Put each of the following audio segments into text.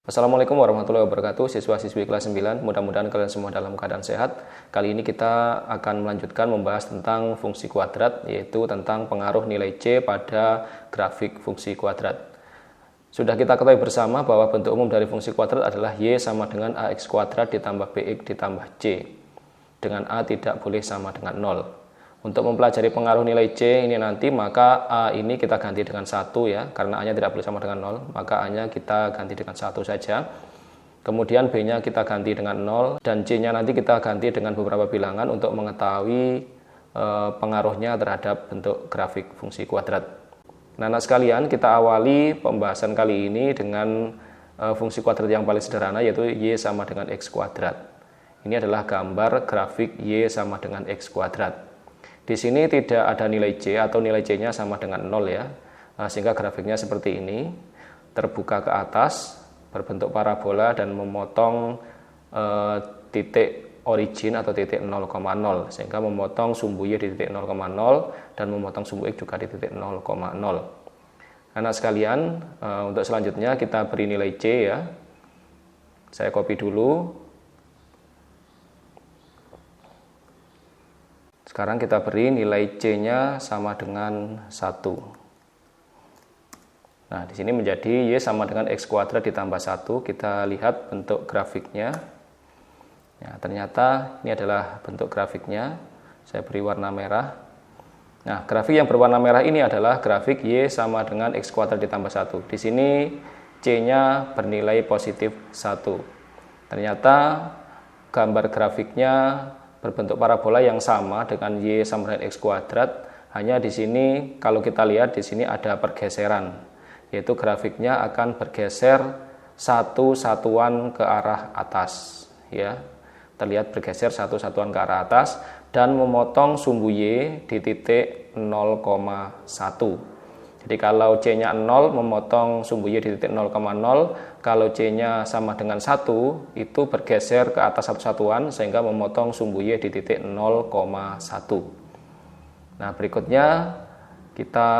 Assalamualaikum warahmatullahi wabarakatuh, siswa-siswi kelas 9, mudah-mudahan kalian semua dalam keadaan sehat. Kali ini kita akan melanjutkan membahas tentang fungsi kuadrat, yaitu tentang pengaruh nilai C pada grafik fungsi kuadrat. Sudah kita ketahui bersama bahwa bentuk umum dari fungsi kuadrat adalah Y sama dengan AX kuadrat ditambah BX ditambah C, dengan A tidak boleh sama dengan 0. Untuk mempelajari pengaruh nilai C ini nanti, maka A ini kita ganti dengan 1 ya, karena A-nya tidak boleh sama dengan 0, maka A-nya kita ganti dengan 1 saja. Kemudian B-nya kita ganti dengan 0, dan C-nya nanti kita ganti dengan beberapa bilangan untuk mengetahui pengaruhnya terhadap bentuk grafik fungsi kuadrat. Nah, anak sekalian, kita awali pembahasan kali ini dengan fungsi kuadrat yang paling sederhana, yaitu Y sama dengan X kuadrat. Ini adalah gambar grafik Y sama dengan X kuadrat. Di sini tidak ada nilai C atau nilai C-nya sama dengan 0 ya, sehingga grafiknya seperti ini, terbuka ke atas, berbentuk parabola dan memotong titik origin atau titik 0,0, sehingga memotong sumbu Y di titik 0,0 dan memotong sumbu X juga di titik 0,0. Anak sekalian, untuk selanjutnya kita beri nilai C ya. Saya copy dulu. Sekarang kita beri nilai C-nya sama dengan 1. Nah, di sini menjadi Y sama dengan X kuadrat ditambah 1. Kita lihat bentuk grafiknya. Ya, ternyata ini adalah bentuk grafiknya. Saya beri warna merah. Nah, grafik yang berwarna merah ini adalah grafik Y sama dengan X kuadrat ditambah 1. Di sini C-nya bernilai positif 1. Ternyata gambar grafiknya berbentuk parabola yang sama dengan Y sama dengan X kuadrat, hanya di sini kalau kita lihat di sini ada pergeseran, yaitu grafiknya akan bergeser satu satuan ke arah atas ya. Terlihat bergeser satu satuan ke arah atas dan memotong sumbu Y di titik 0,1. Jadi kalau C-nya 0 memotong sumbu Y di titik 0,0, kalau C-nya sama dengan 1 itu bergeser ke atas satu satuan sehingga memotong sumbu Y di titik 0,1. Nah, berikutnya kita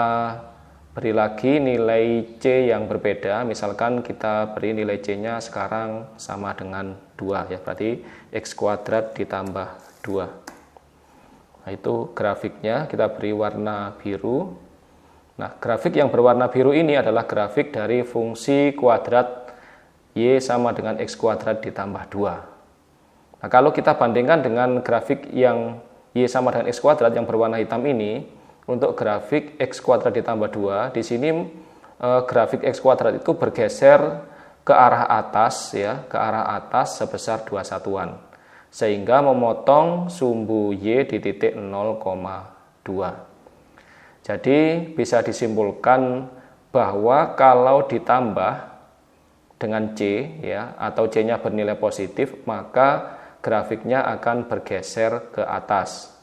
beri lagi nilai C yang berbeda. Misalkan kita beri nilai C-nya sekarang sama dengan 2 ya, berarti X kuadrat ditambah 2. Nah, itu grafiknya, kita beri warna biru. Nah, grafik yang berwarna biru ini adalah grafik dari fungsi kuadrat Y sama dengan X kuadrat ditambah 2. Nah, kalau kita bandingkan dengan grafik yang Y sama dengan X kuadrat yang berwarna hitam ini, untuk grafik X kuadrat ditambah 2, di sini grafik X kuadrat itu bergeser ke arah atas ya, ke arah atas sebesar 2 satuan. Sehingga memotong sumbu Y di titik 0,2. Jadi bisa disimpulkan bahwa kalau ditambah dengan C ya, atau C-nya bernilai positif, maka grafiknya akan bergeser ke atas.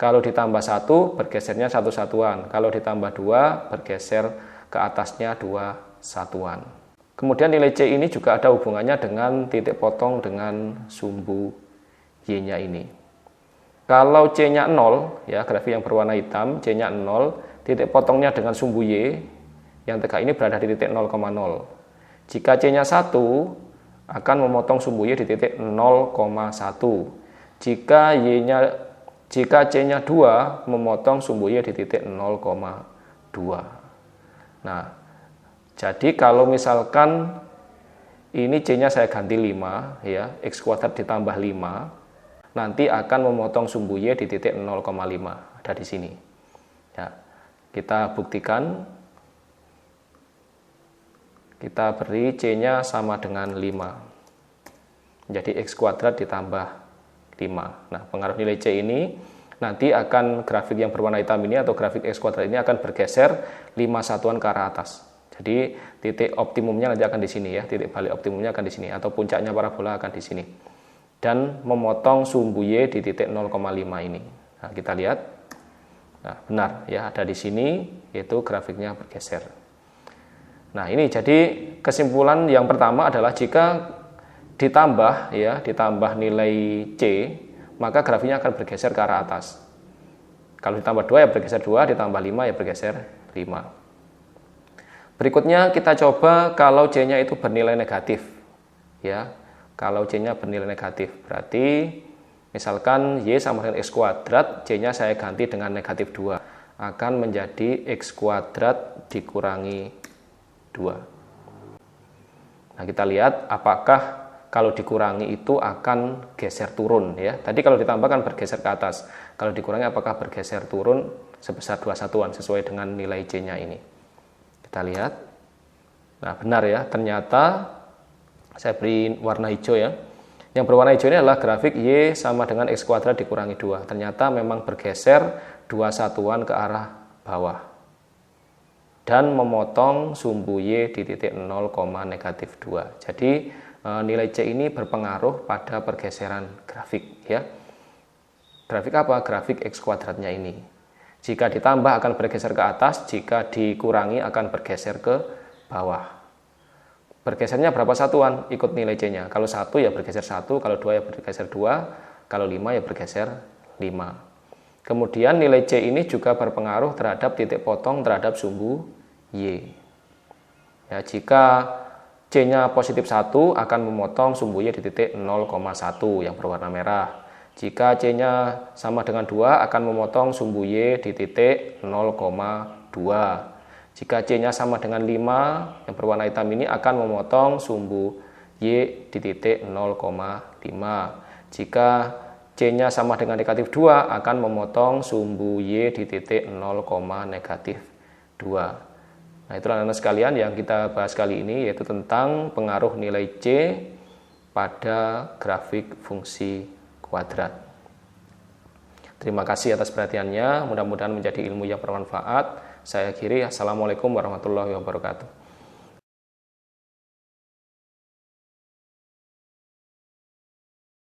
Kalau ditambah 1 bergesernya satu satuan, kalau ditambah 2 bergeser ke atasnya 2 satuan. Kemudian nilai C ini juga ada hubungannya dengan titik potong dengan sumbu Y-nya ini. Kalau C-nya 0, ya grafik yang berwarna hitam, C-nya 0, titik potongnya dengan sumbu Y yang tegak ini berada di titik 0,0. Jika C-nya 1, akan memotong sumbu Y di titik 0,1. Jika C-nya 2, memotong sumbu Y di titik 0,2. Nah, jadi kalau misalkan ini C-nya saya ganti 5, ya, X kuadrat ditambah 5, nanti akan memotong sumbu Y di titik 0,5, ada di sini. Ya, kita buktikan. Kita beri C-nya sama dengan 5. Jadi X kuadrat ditambah 5. Nah, pengaruh nilai C ini nanti akan grafik yang berwarna hitam ini atau grafik X kuadrat ini akan bergeser 5 satuan ke arah atas. Jadi titik optimumnya nanti akan di sini ya, titik balik optimumnya akan di sini atau puncaknya parabola akan di sini. Dan memotong sumbu Y di titik 0,5 ini. Nah, kita lihat. Nah, benar ya, ada di sini, yaitu grafiknya bergeser. Nah, ini jadi kesimpulan yang pertama adalah jika ditambah ya, ditambah nilai C, maka grafiknya akan bergeser ke arah atas. Kalau ditambah 2 ya bergeser 2, ditambah 5 ya bergeser 5. Berikutnya kita coba kalau C-nya itu bernilai negatif. Ya, kalau C-nya bernilai negatif, berarti misalkan Y sama dengan X kuadrat, C-nya saya ganti dengan negatif 2. Akan menjadi X kuadrat dikurangi 2. Nah, kita lihat apakah kalau dikurangi itu akan geser turun ya. Tadi kalau ditambah kan bergeser ke atas. Kalau dikurangi apakah bergeser turun sebesar 2 satuan sesuai dengan nilai C-nya ini. Kita lihat. Nah, benar ya, ternyata saya beri warna hijau ya. Yang berwarna hijau ini adalah grafik Y sama dengan X kuadrat dikurangi 2. Ternyata memang bergeser 2 satuan ke arah bawah. Dan memotong sumbu Y di titik 0, negatif 2. Jadi nilai C ini berpengaruh pada pergeseran grafik ya. Grafik apa? Grafik X kuadratnya ini. Jika ditambah akan bergeser ke atas, jika dikurangi akan bergeser ke bawah. Bergesernya berapa satuan? Ikut nilai C-nya. Kalau 1 ya bergeser 1, kalau 2 ya bergeser 2, kalau 5 ya bergeser 5. Kemudian nilai C ini juga berpengaruh terhadap titik potong terhadap sumbu Y. Ya, jika C-nya positif 1 akan memotong sumbu Y di titik 0,1 yang berwarna merah. Jika C-nya sama dengan 2 akan memotong sumbu Y di titik 0,2. Jika C-nya sama dengan 5 yang berwarna hitam ini akan memotong sumbu Y di titik 0,5. Jika C-nya sama dengan negatif 2 akan memotong sumbu Y di titik 0, negatif 2. Nah, itulah anak-anak sekalian yang kita bahas kali ini, yaitu tentang pengaruh nilai C pada grafik fungsi kuadrat. Terima kasih atas perhatiannya, mudah-mudahan menjadi ilmu yang bermanfaat. Saya akhiri, assalamualaikum warahmatullahi wabarakatuh.